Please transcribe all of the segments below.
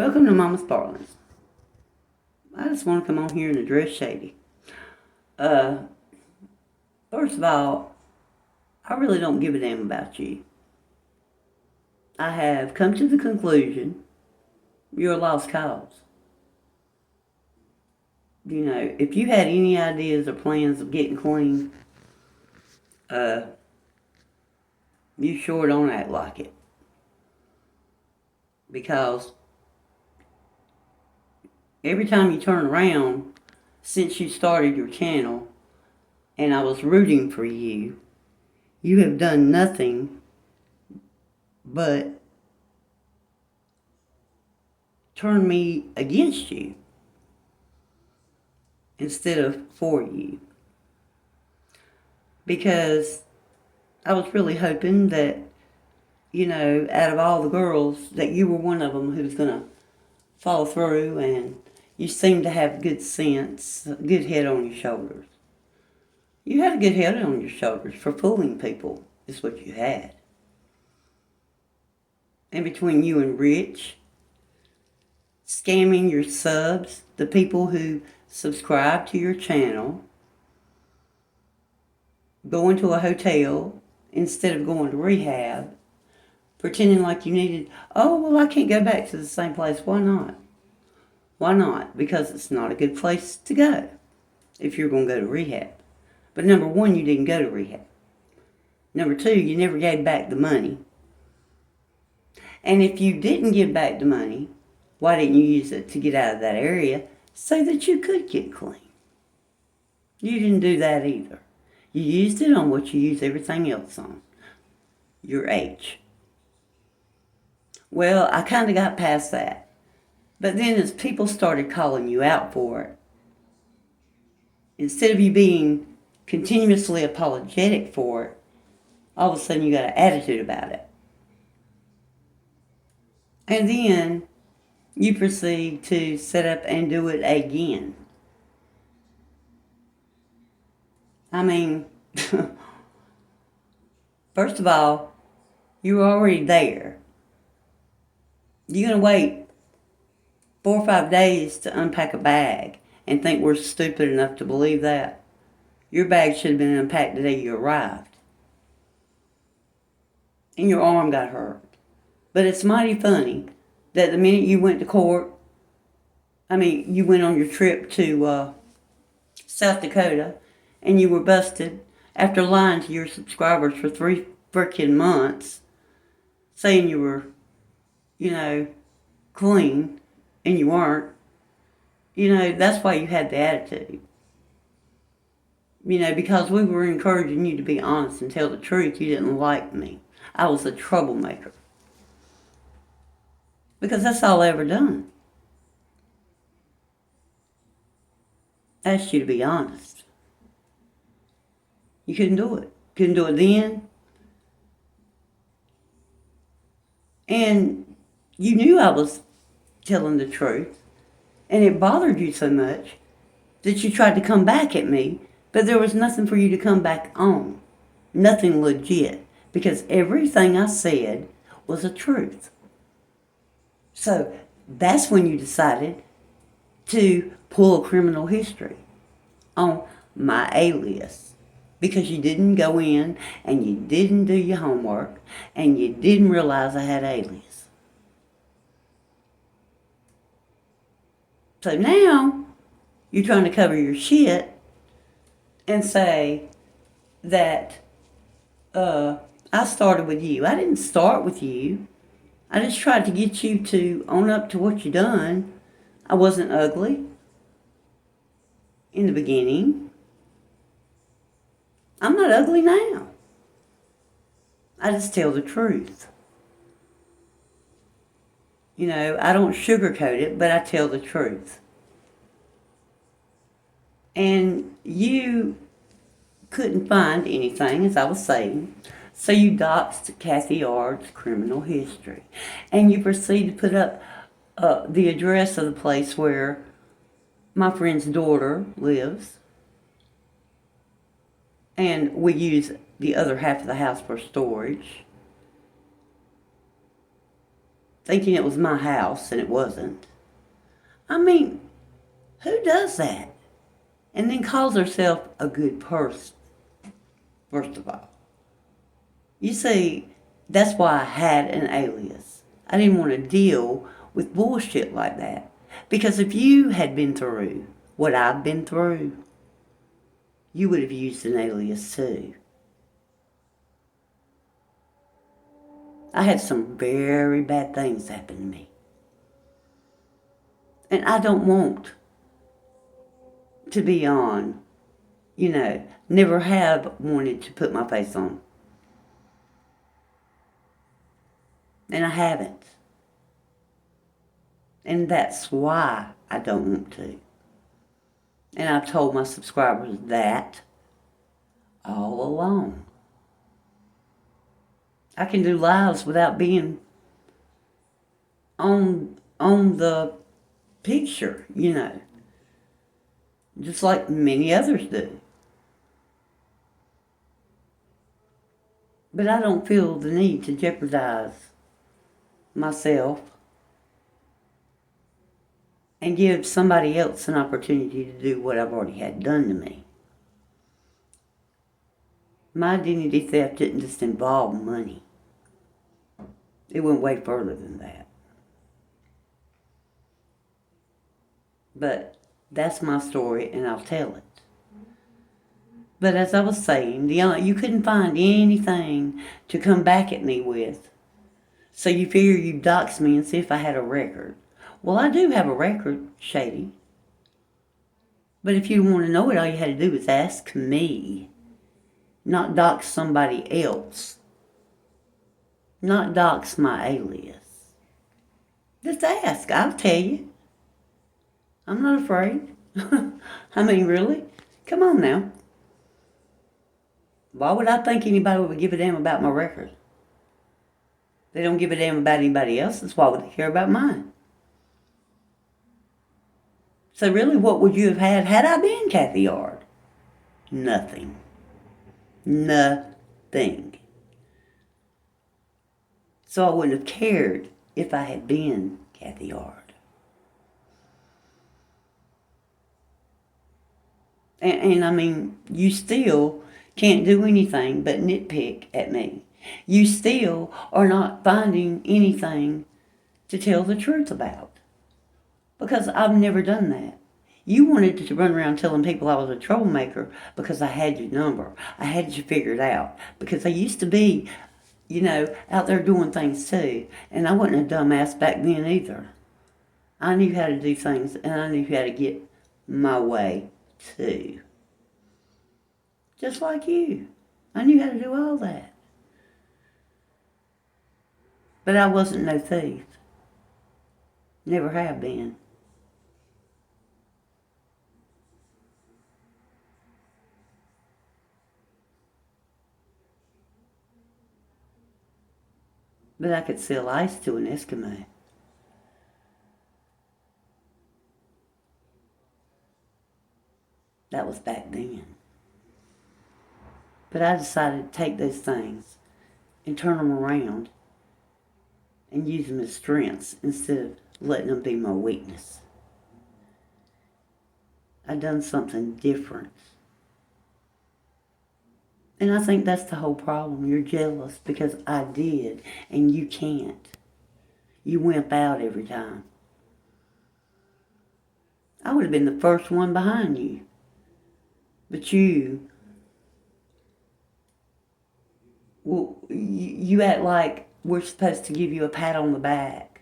Welcome to Mama's Parlance. I just want to come on here and address Shady. Uh, First of all, I really don't give a damn about you. I have come to the conclusion you're a lost cause. You know, if you had any ideas or plans of getting clean, uh, you sure don't act like it. Because every time you turn around, since you started your channel, and I was rooting for you, you have done nothing but turn me against you instead of for you. Because I was really hoping that, you know, out of all the girls, that you were one of them who was going to follow through, and you seemed to have good sense, a good head on your shoulders. You had a good head on your shoulders for fooling people, is what you had. And between you and Rich, scamming your subs, the people who subscribe to your channel, going to a hotel instead of going to rehab, pretending like you needed, oh, well, I can't go back to the same place. Why not? Why not? Because it's not a good place to go if you're going to go to rehab. But number one, you didn't go to rehab. Number two, you never gave back the money. And if you didn't give back the money, why didn't you use it to get out of that area so that you could get clean? You didn't do that either. You used it on what you use everything else on, your H. Well, I kind of got past that. But then as people started calling you out for it, instead of you being continuously apologetic for it, all of a sudden you got an attitude about it. And then you proceed to set up and do it again. I mean, first of all, you were already there. You're going to wait 4 or 5 days to unpack a bag and think we're stupid enough to believe that? Your bag should have been unpacked the day you arrived. And your arm got hurt. But it's mighty funny that the minute you went to court, you went on your trip to South Dakota, and you were busted after lying to your subscribers for 3 freaking months, saying you were, clean, and you weren't. That's why you had the attitude. Because we were encouraging you to be honest and tell the truth, you didn't like me. I was a troublemaker. Because that's all I ever done. I asked you to be honest. You couldn't do it. Couldn't do it then. And you knew I was telling the truth. And it bothered you so much that you tried to come back at me, but there was nothing for you to come back on. Nothing legit. Because everything I said was a truth. So that's when you decided to pull a criminal history on my alias. Because you didn't go in and you didn't do your homework and you didn't realize I had alias. So now you're trying to cover your shit and say that I started with you. I didn't start with you. I just tried to get you to own up to what you done. I wasn't ugly in the beginning. I'm not ugly now. I just tell the truth. I don't sugarcoat it, but I tell the truth. And you couldn't find anything, as I was saying, so you doxed Kathy Ard's criminal history. And you proceed to put up the address of the place where my friend's daughter lives. And we use the other half of the house for storage. thinking it was my house and it wasn't. I mean, who does that? And then calls herself a good person, first of all. You see, that's why I had an alias. I didn't want to deal with bullshit like that. Because if you had been through what I've been through, you would have used an alias too. I had some very bad things happen to me. And I don't want to be on, never have wanted to put my face on. And I haven't. And that's why I don't want to. And I've told my subscribers that all along. I can do lives without being on the picture, just like many others do. But I don't feel the need to jeopardize myself and give somebody else an opportunity to do what I've already had done to me. My identity theft didn't just involve money. It went way further than that. But that's my story, and I'll tell it. But as I was saying, you couldn't find anything to come back at me with. So you figure you'd dox me and see if I had a record. Well, I do have a record, Shady. But if you want to know it, all you had to do was ask me. Not dox somebody else. Not dox my alias. Just ask, I'll tell you. I'm not afraid. I mean, really? Come on now. Why would I think anybody would give a damn about my record? They don't give a damn about anybody else's. Why would they care about mine? So really, what would you have had I been Kathy Yard? Nothing. Nothing. So I wouldn't have cared if I had been Kathy Yard. And I mean, you still can't do anything but nitpick at me. You still are not finding anything to tell the truth about. Because I've never done that. You wanted to run around telling people I was a troublemaker because I had your number. I had you figured out. Because I used to be, out there doing things too. And I wasn't a dumbass back then either. I knew how to do things, and I knew how to get my way too. Just like you. I knew how to do all that. But I wasn't no thief. Never have been. But I could sell ice to an Eskimo. That was back then. But I decided to take those things and turn them around and use them as strengths instead of letting them be my weakness. I done something different. And I think that's the whole problem. You're jealous because I did and you can't. You wimp out every time. I would have been the first one behind you. But you act like we're supposed to give you a pat on the back.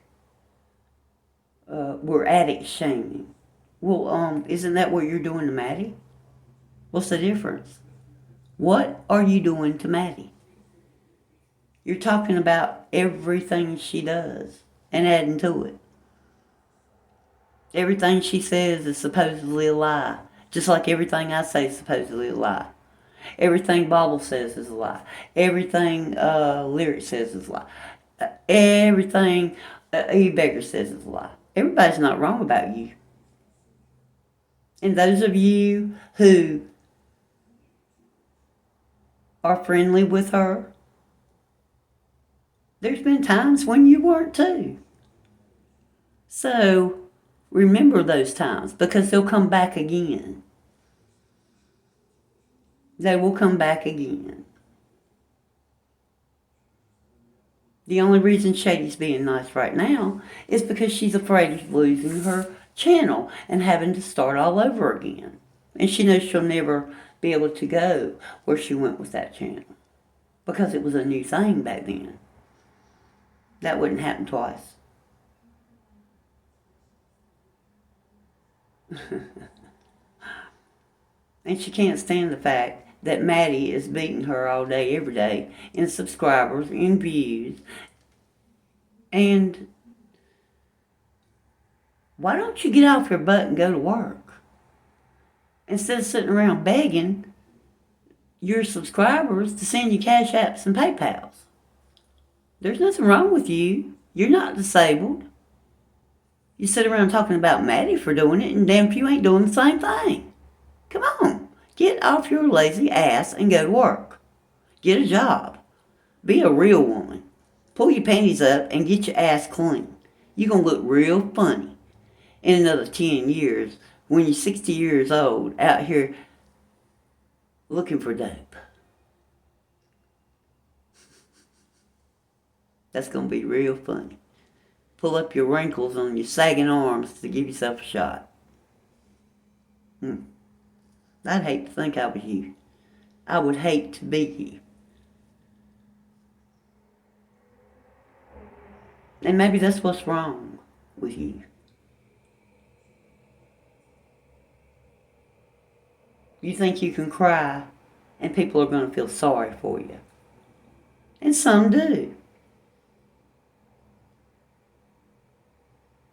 We're addict shaming. Well, isn't that what you're doing to Maddie? What's the difference? What are you doing to Maddie? You're talking about everything she does and adding to it. Everything she says is supposedly a lie. Just like everything I say is supposedly a lie. Everything Bible says is a lie. Everything Lyric says is a lie. Everything E. Becker says is a lie. Everybody's not wrong about you. And those of you who are friendly with her, there's been times when you weren't too. So remember those times because they'll come back again. They will come back again. The only reason Shady's being nice right now is because she's afraid of losing her channel and having to start all over again. And she knows she'll never be able to go where she went with that channel because it was a new thing back then. That wouldn't happen twice. And she can't stand the fact that Maddie is beating her all day, every day, in subscribers, in views. And why don't you get off your butt and go to work? Instead of sitting around begging your subscribers to send you Cash Apps and PayPals. There's nothing wrong with you. You're not disabled. You sit around talking about Maddie for doing it, and damn if you ain't doing the same thing. Come on, get off your lazy ass and go to work. Get a job. Be a real woman. Pull your panties up and get your ass clean. You're going to look real funny in another 10 years when you're 60 years old out here looking for dope. That's going to be real funny. Pull up your wrinkles on your sagging arms to give yourself a shot. I'd hate to think I was you. I would hate to be you. And maybe that's what's wrong with you. You think you can cry and people are going to feel sorry for you. And some do.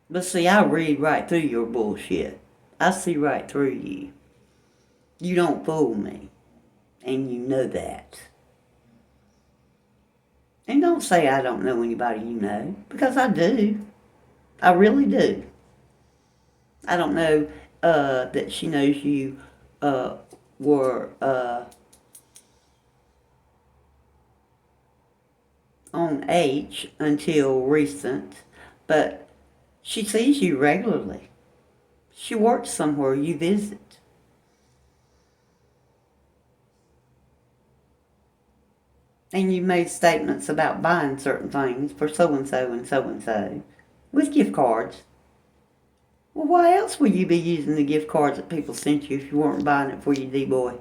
But see, I read right through your bullshit. I see right through you. You don't fool me. And you know that. And don't say I don't know anybody you know, because I do. I really do. I don't know that she knows you were on H until recent, but she sees you regularly. She works somewhere you visit. And you made statements about buying certain things for so-and-so and so-and-so with gift cards. Well, why else would you be using the gift cards that people sent you if you weren't buying it for your D-boy?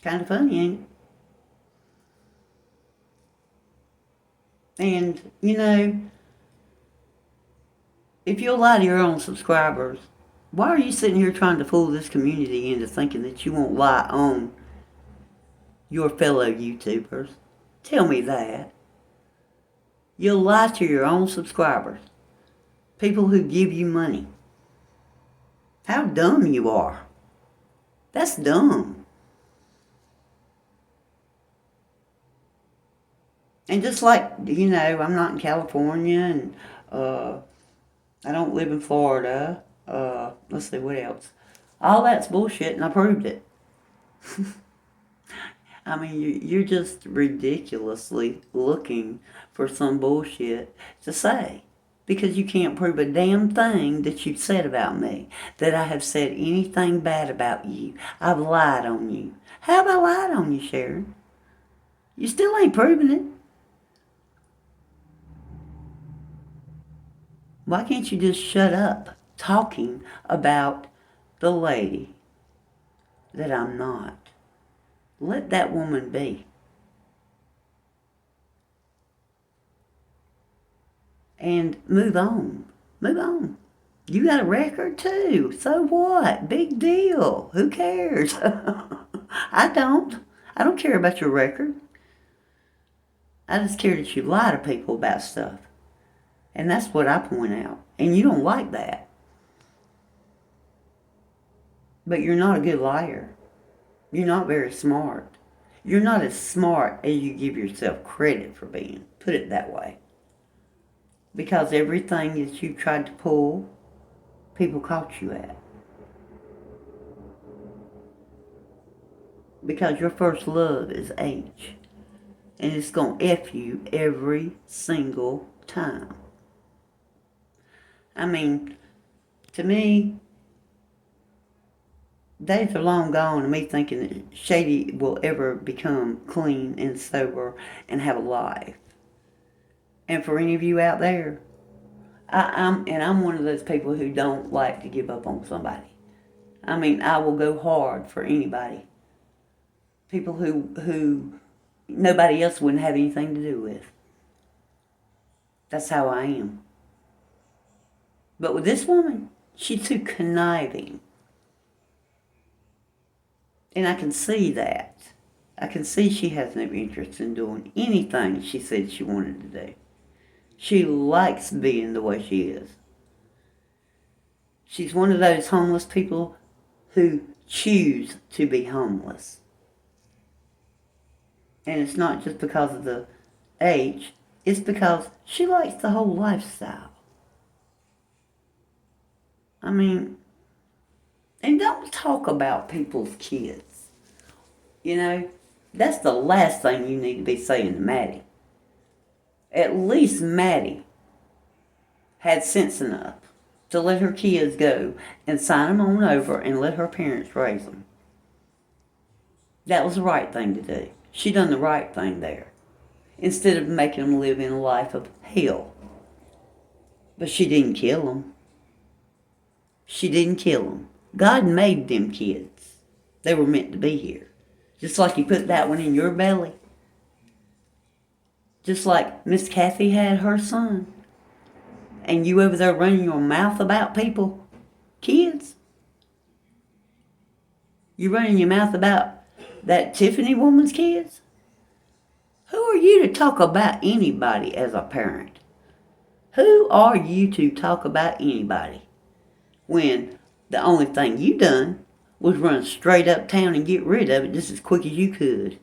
Kind of funny, ain't it? And, you know, if you'll lie to your own subscribers, why are you sitting here trying to fool this community into thinking that you won't lie on your fellow YouTubers? Tell me that. You'll lie to your own subscribers. People who give you money. How dumb you are. That's dumb. And just like, you know, I'm not in California and I don't live in Florida. Let's see, what else? All that's bullshit and I proved it. I mean, you're just ridiculously looking for some bullshit to say. Because you can't prove a damn thing that you've said about me. That I have said anything bad about you. I've lied on you. How have I lied on you, Sharon? You still ain't proving it. Why can't you just shut up talking about the lady that I'm not? Let that woman be. And move on. Move on. You got a record too. So what? Big deal. Who cares? I don't. I don't care about your record. I just care that you lie to people about stuff. And that's what I point out. And you don't like that. But you're not a good liar. You're not very smart. You're not as smart as you give yourself credit for being. Put it that way. Because everything that you tried to pull, people caught you at. Because your first love is H. And it's going to F you every single time. I mean, to me, days are long gone of me thinking that Shady will ever become clean and sober and have a life. And for any of you out there, I'm one of those people who don't like to give up on somebody. I mean, I will go hard for anybody. People who nobody else wouldn't have anything to do with. That's how I am. But with this woman, she's too conniving. And I can see that. I can see she has no interest in doing anything she said she wanted to do. She likes being the way she is. She's one of those homeless people who choose to be homeless. And it's not just because of the age, it's because she likes the whole lifestyle. I mean, and don't talk about people's kids. You know, that's the last thing you need to be saying to Maddie. At least Maddie had sense enough to let her kids go and sign them on over and let her parents raise them. That was the right thing to do. She done the right thing there, instead of making them live in a life of hell. But she didn't kill them. She didn't kill them. God made them kids. They were meant to be here. Just like He put that one in your belly. Just like Miss Kathy had her son. And you over there running your mouth about people. Kids. You running your mouth about that Tiffany woman's kids? Who are you to talk about anybody as a parent? Who are you to talk about anybody when the only thing you done was run straight uptown and get rid of it just as quick as you could?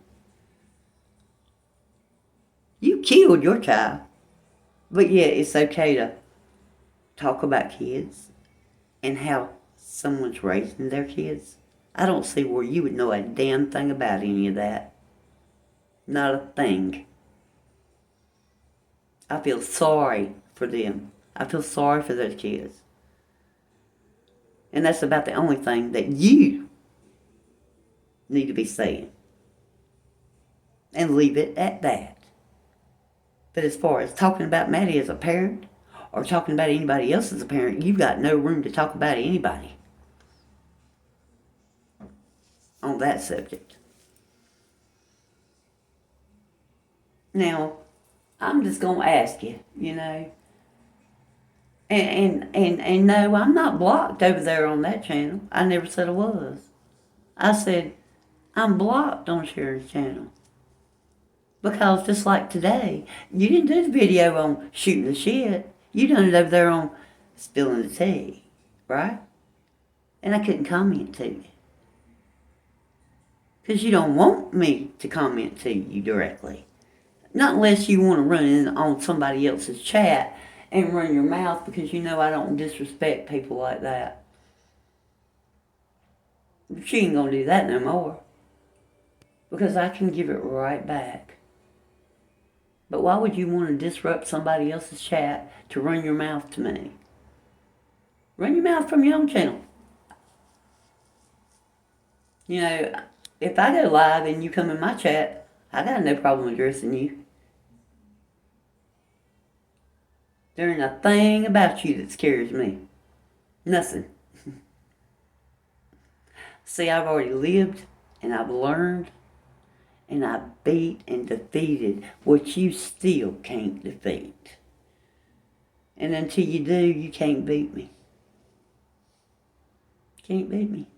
You killed your child. But yeah, it's okay to talk about kids and how someone's raising their kids. I don't see where you would know a damn thing about any of that. Not a thing. I feel sorry for them. I feel sorry for those kids. And that's about the only thing that you need to be saying. And leave it at that. But as far as talking about Maddie as a parent, or talking about anybody else as a parent, you've got no room to talk about anybody on that subject. Now, I'm just going to ask you, you know, and no, I'm not blocked over there on that channel. I never said I was. I said, I'm blocked on Sharon's channel. Because just like today, you didn't do the video on shooting the shit. You done it over there on spilling the tea, right? And I couldn't comment to you. Because you don't want me to comment to you directly. Not unless you want to run in on somebody else's chat and run your mouth, because you know I don't disrespect people like that. She ain't going to do that no more. Because I can give it right back. But why would you want to disrupt somebody else's chat to run your mouth to me? Run your mouth from your own channel. You know, if I go live and you come in my chat, I got no problem addressing you. There ain't a thing about you that scares me. Nothing. See, I've already lived and I've learned and I've beat and defeated what you still can't defeat. And until you do, you can't beat me. Can't beat me.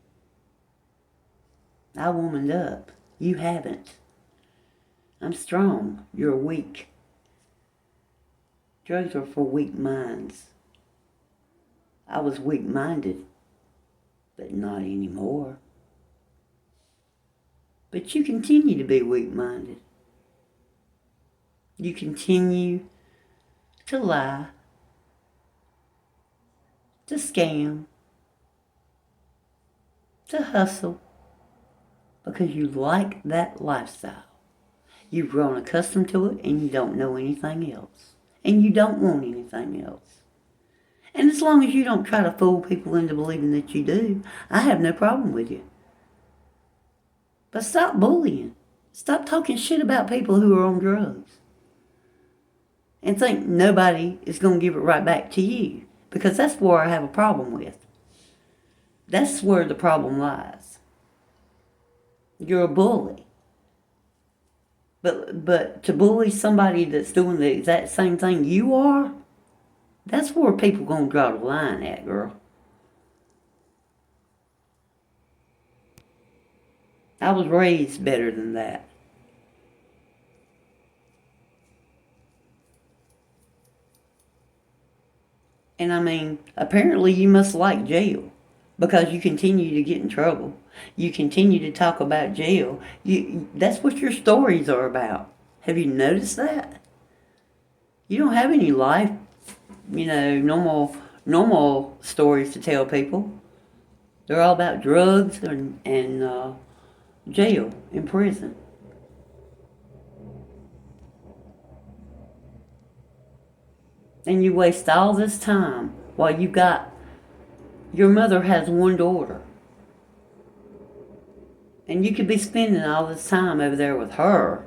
I womaned up. You haven't. I'm strong. You're weak. Drugs are for weak minds. I was weak-minded, but not anymore. But you continue to be weak-minded. You continue to lie, to scam, to hustle, because you like that lifestyle. You've grown accustomed to it and you don't know anything else. And you don't want anything else. And as long as you don't try to fool people into believing that you do, I have no problem with you. But stop bullying. Stop talking shit about people who are on drugs. And think nobody is going to give it right back to you. Because that's where I have a problem with. That's where the problem lies. You're a bully. But to bully somebody that's doing the exact same thing you are, that's where people going to draw the line at, girl. I was raised better than that. And I mean, apparently you must like jail because you continue to get in trouble. You continue to talk about jail. That's what your stories are about. Have you noticed that? You don't have any life, normal stories to tell people. They're all about drugs and jail and prison. And you waste all this time while your mother has one daughter. And you could be spending all this time over there with her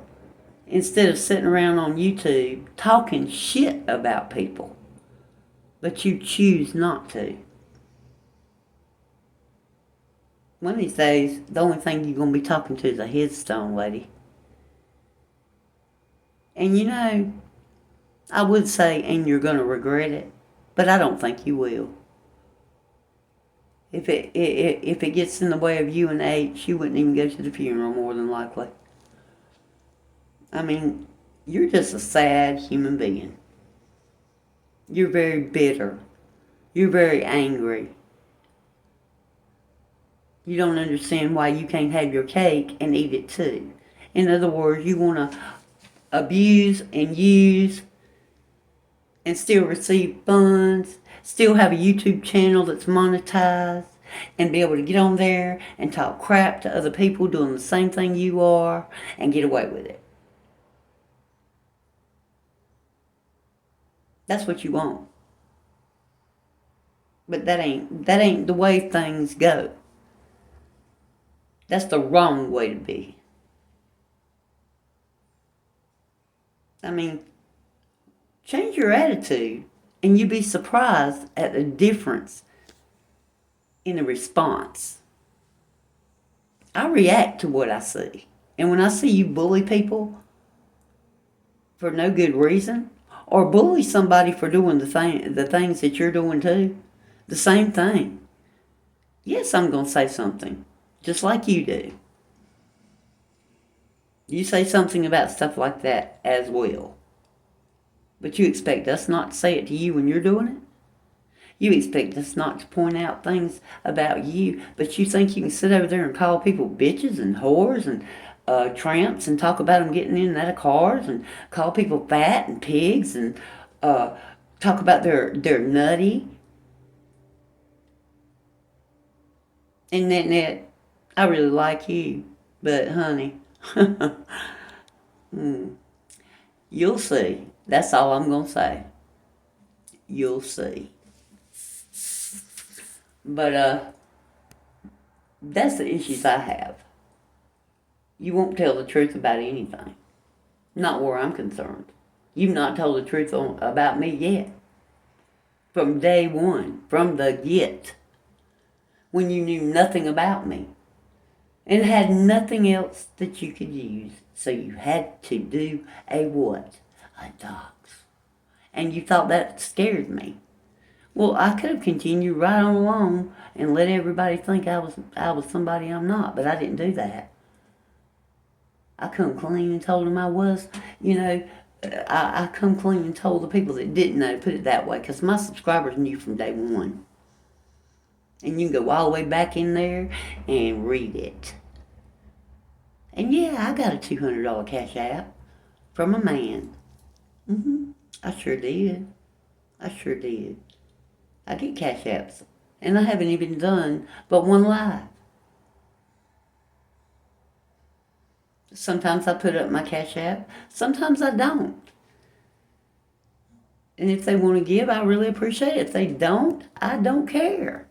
instead of sitting around on YouTube talking shit about people. But you choose not to. One of these days, the only thing you're going to be talking to is a headstone lady. And I would say, and you're going to regret it, but I don't think you will. If it gets in the way of you and H, you wouldn't even go to the funeral more than likely. I mean, you're just a sad human being. You're very bitter. You're very angry. You don't understand why you can't have your cake and eat it too. In other words, you want to abuse and use and still receive funds, still have a YouTube channel that's monetized, and be able to get on there and talk crap to other people doing the same thing you are and get away with it. That's what you want. But that ain't the way things go. That's the wrong way to be. I mean, change your attitude and you'd be surprised at the difference in the response. I react to what I see. And when I see you bully people for no good reason, or bully somebody for doing the things that you're doing too, the same thing. Yes, I'm going to say something, just like you do. You say something about stuff like that as well. But you expect us not to say it to you when you're doing it? You expect us not to point out things about you, but you think you can sit over there and call people bitches and whores and tramps and talk about them getting in and out of cars and call people fat and pigs and talk about their nutty. And net, I really like you, but honey, you'll see. That's all I'm going to say. You'll see. But that's the issues I have. You won't tell the truth about anything. Not where I'm concerned. You've not told the truth about me yet. From day one. From the get. When you knew nothing about me. And had nothing else that you could use. So you had to do a what? A dox. And you thought that scared me. Well, I could have continued right on along and let everybody think I was somebody I'm not, but I didn't do that. I come clean and told them I was, I come clean and told the people that didn't know, put it that way, because my subscribers knew from day one. And you can go all the way back in there and read it. And yeah, I got a $200 cash app from a man. I sure did. I get cash apps, and I haven't even done but one live. Sometimes I put up my Cash App. Sometimes I don't. And if they want to give, I really appreciate it. If they don't, I don't care.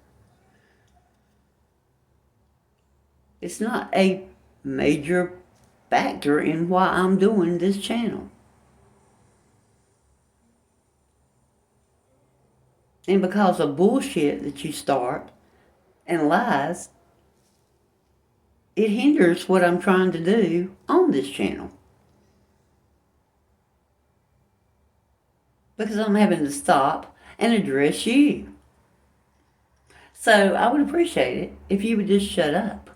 It's not a major factor in why I'm doing this channel. And because of bullshit that you start and lies, it hinders what I'm trying to do on this channel. Because I'm having to stop and address you. So I would appreciate it if you would just shut up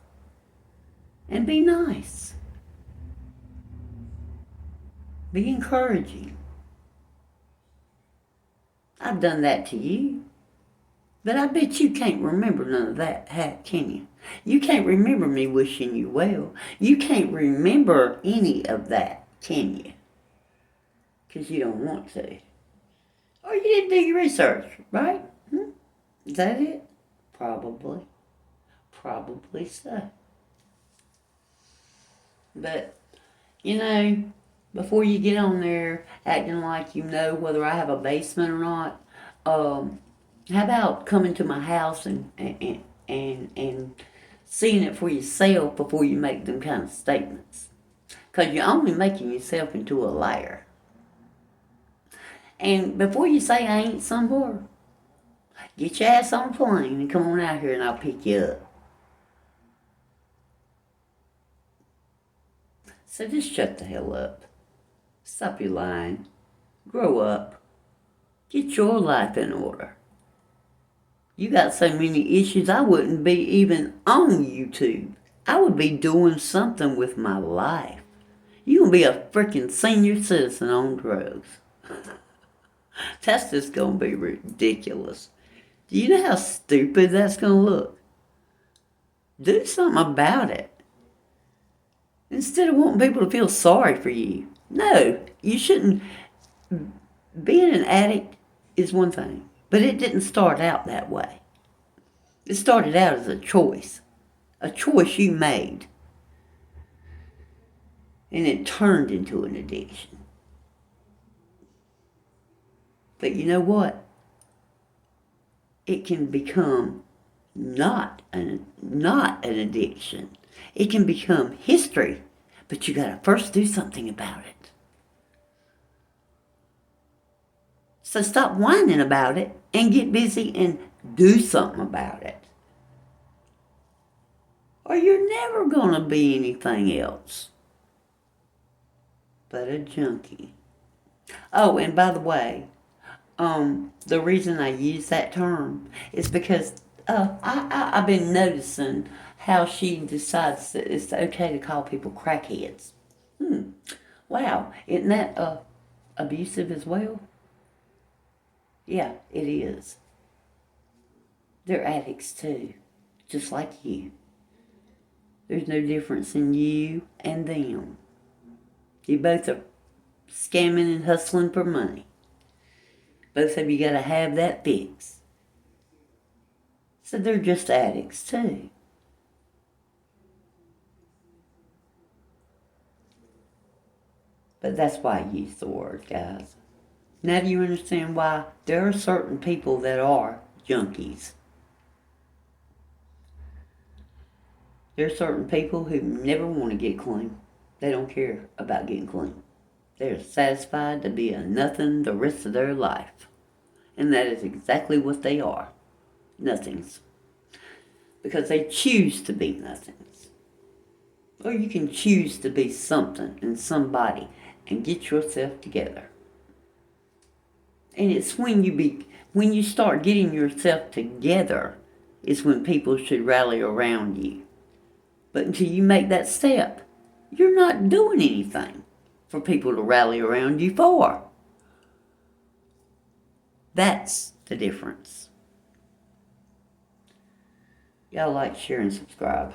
and be nice. Be encouraging. I've done that to you. But I bet you can't remember none of that, can you? You can't remember me wishing you well. You can't remember any of that, can you? Because you don't want to. Or you didn't do your research, right? Is that it? Probably. Probably so. But, before you get on there acting like you know whether I have a basement or not, how about coming to my house and seeing it for yourself before you make them kind of statements? Because you're only making yourself into a liar. And before you say I ain't somewhere, get your ass on a plane and come on out here and I'll pick you up. So just shut the hell up. Stop your lying. Grow up. Get your life in order. You got so many issues, I wouldn't be even on YouTube. I would be doing something with my life. You gonna be a freaking senior citizen on drugs. That's just gonna be ridiculous. Do you know how stupid that's gonna look? Do something about it. Instead of wanting people to feel sorry for you. No, you shouldn't. Being an addict is one thing, but it didn't start out that way. It started out as a choice you made, and it turned into an addiction. But you know what? It can become not an addiction. It can become history, but you gotta first do something about it. So stop whining about it and get busy and do something about it. Or you're never gonna be anything else but a junkie. Oh, and by the way, the reason I use that term is because I've been noticing how she decides that it's okay to call people crackheads. Wow, isn't that abusive as well? Yeah, it is. They're addicts too, just like you. There's no difference in you and them. You both are scamming and hustling for money. Both of you gotta have that fix. So they're just addicts too. But that's why I use the word, guys. Now do you understand why there are certain people that are junkies? There are certain people who never want to get clean. They don't care about getting clean. They're satisfied to be a nothing the rest of their life. And that is exactly what they are. Nothings. Because they choose to be nothings. Or you can choose to be something and somebody and get yourself together. And it's when you start getting yourself together is when people should rally around you. But until you make that step, you're not doing anything for people to rally around you for. That's the difference. Y'all like, share, and subscribe.